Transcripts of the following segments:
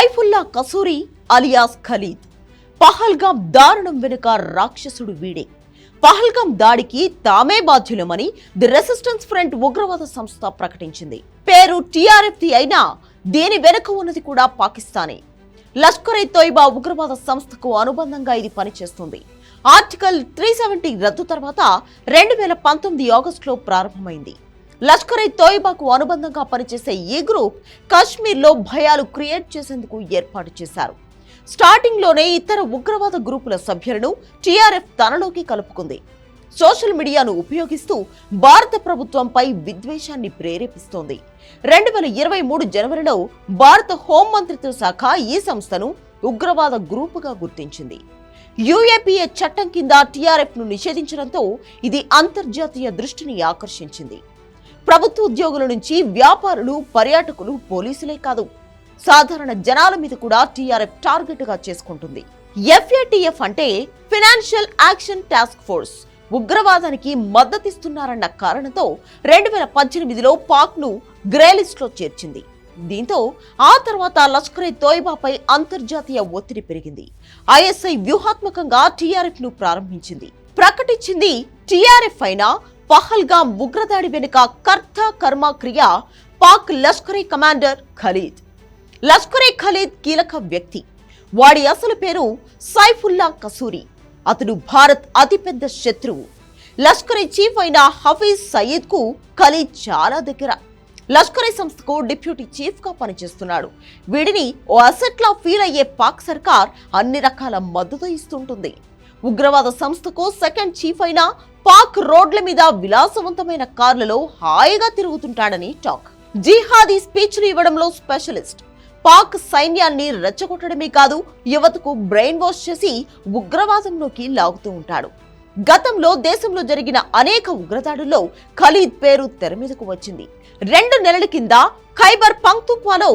Saifullah Kasuri alias Khalid. Pahalgam దారుణం వెనుక రాక్షసుడు వీడే. పహల్గాం దాడికి తామే బాధ్యులమని ది రెసిస్టెన్స్ ఫ్రంట్ ఉగ్రవాద సంస్థ ప్రకటించింది. పేరు టీఆర్ఎఫ్ది అయినా దీని వెనుక ఉన్నది కూడా పాకిస్తానే. లష్కర్-ఇ-తోయిబా ఉగ్రవాద సంస్థకు అనుబంధంగా ఇది పనిచేస్తుంది. ఆర్టికల్ 370 రద్దు తర్వాత 2019 ఆగస్టులో ప్రారంభమైంది. లష్కర్-ఇ-తోయిబాకు అనుబంధంగా పనిచేసే ఈ గ్రూప్ కాశ్మీర్లో భయాలు క్రియేట్ చేసేందుకు ఏర్పాటు చేశారు. స్టార్టింగ్లోనే ఇతర ఉగ్రవాద గ్రూపుల సభ్యులను టీఆర్ఎఫ్ తనలోకి కలుపుకుంది. సోషల్ మీడియాను ఉపయోగిస్తూ భారత ప్రభుత్వంపై విద్వేషాన్ని ప్రేరేపిస్తోంది. 2023 జనవరిలో భారత హోంమంత్రిత్వ శాఖ ఈ సంస్థను ఉగ్రవాద గ్రూపుగా గుర్తించింది. యూఏపీఏ చట్టం కింద టీఆర్ఎఫ్ ను నిషేధించడంతో ఇది అంతర్జాతీయ దృష్టిని ఆకర్షించింది. ప్రభుత్వ ఉద్యోగుల నుంచి వ్యాపారులు, పర్యాటకులు, పోలీసులే కాదు, సాధారణ జనాల మీద కూడా టీఆర్ఎఫ్ టార్గెట్ గా చేసుకుంటుంది. FATF అంటే ఫైనాన్షియల్ యాక్షన్ టాస్క్ ఫోర్స్. ఉగ్రవాదానికి మద్దతిస్తున్నారన్న కారణంతో 2018లో పాక్ ను గ్రే లిస్ట్ లో చేర్చింది. దీంతో ఆ తర్వాత లష్కర్-ఇ-తోయిబాపై అంతర్జాతీయ ఒత్తిడి పెరిగింది. ISI వ్యూహాత్మకంగా టీఆర్ఎఫ్ ను ప్రారంభించింది. ప్రకటించింది టీఆర్ఎఫ్ అయినా పహల్గాం ఉగ్రదాడి వెనుక కర్త కర్మ క్రియ పాక్ లష్కరీ కమాండర్ ఖలీద్. లష్కర్-ఇ-ఖలీద్ కీలక వ్యక్తి. వాడి అసలు పేరు సైఫుల్లా కసూరి. అతడు భారత్ అతిపెద్ద శత్రువు. లష్కరీ చీఫ్ అయిన హఫీజ్ సయీద్ కు ఖలీద్ చాలా దగ్గర. లష్కరీ సంస్థకు డిప్యూటీ చీఫ్ గా పనిచేస్తున్నాడు. వీడిని ఓ అసెట్ లా ఫీల్ అయ్యే పాక్ సర్కార్ అన్ని రకాల మద్దతు ఇస్తుంటుంది. ఉగ్రవాద సంస్థకు సెకండ్ చీఫ్ అయిన పాక్ రోడ్ల మీద విలాసవంతమైన కార్లలో హాయిగా తిరుగుతుంటాడని టాక్. జిహాదీ స్పీచ్లు ఇవ్వడంలో స్పెషలిస్ట్. పాక్ సైన్యాన్ని రెచ్చగొట్టడమే కాదు, యువతకు బ్రెయిన్ వాష్ చేసి ఉగ్రవాదంలోకి లాగుతూ ఉంటాడు. గతంలో దేశంలో జరిగిన అనేక ఉగ్రదాడుల్లో ఖలీద్ పేరు తెర మీదకు వచ్చింది. 2 నెలల కింద ఖైబర్ పంక్తుక్వాలో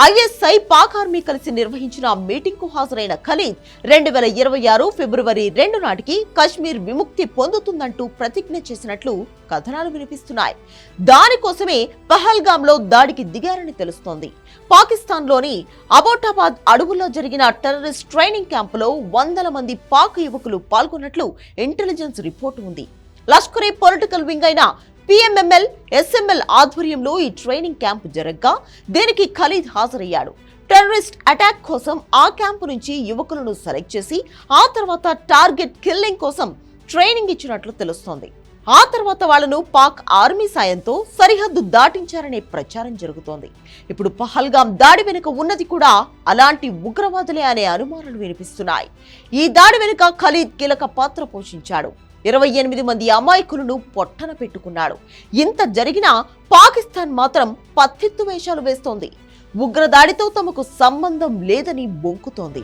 ISI పాక్ ఆర్మీ కలిసి నిర్వహించిన మీటింగ్ కు హాజరైన ఖలీద్ 2026 ఫిబ్రవరి 2 నాటికి కశ్మీర్ విముక్తి పొందుతుందంటూ ప్రతిజ్ఞ చేసినట్లు కథనాలు వినిపిస్తున్నాయి. దానికోసమే పహల్గాంలో దాడికి దిగారని తెలుస్తోంది. పాకిస్తాన్లోని అబోటాబాద్ అడవుల్లో జరిగిన టెర్రరిస్ట్ ట్రైనింగ్ క్యాంపులో వందల మంది పాక్ యువకులు పాల్గొన్నట్లు ఇంటెలిజెన్స్ రిపోర్టు ఉంది. లష్కరీ పొలిటికల్ వింగ్ అయిన PMML, SML ఆధ్వర్యంలో ఈ ట్రైనింగ్ క్యాంపు జరగ్గా దీనికి ఖలీద్ హాజరయ్యాడు. టెర్రరిస్ట్ అటాక్ కోసం ఆ క్యాంపు నుంచి యువకులను సెలెక్ట్ చేసి ఆ తర్వాత టార్గెట్ కిల్లింగ్ కోసం ట్రైనింగ్ ఇచ్చినట్లు తెలుస్తోంది. ఆ తర్వాత వాళ్లను పాక్ ఆర్మీ సాయంతో సరిహద్దు దాటించారనే ప్రచారం జరుగుతోంది. ఇప్పుడు పహల్గాం దాడి వెనుక ఉన్నది కూడా అలాంటి ఉగ్రవాదులే అనే అనుమానాలు వినిపిస్తున్నాయి. ఈ దాడి వెనుక ఖలీద్ కీలక పాత్ర పోషించాడు. 28 మంది అమాయకులను పొట్టన పెట్టుకున్నాడు. ఇంత జరిగినా పాకిస్తాన్ మాత్రం పత్తిత్తు వేషాలు వేస్తోంది. ఉగ్రదాడితో తమకు సంబంధం లేదని బొంకుతోంది.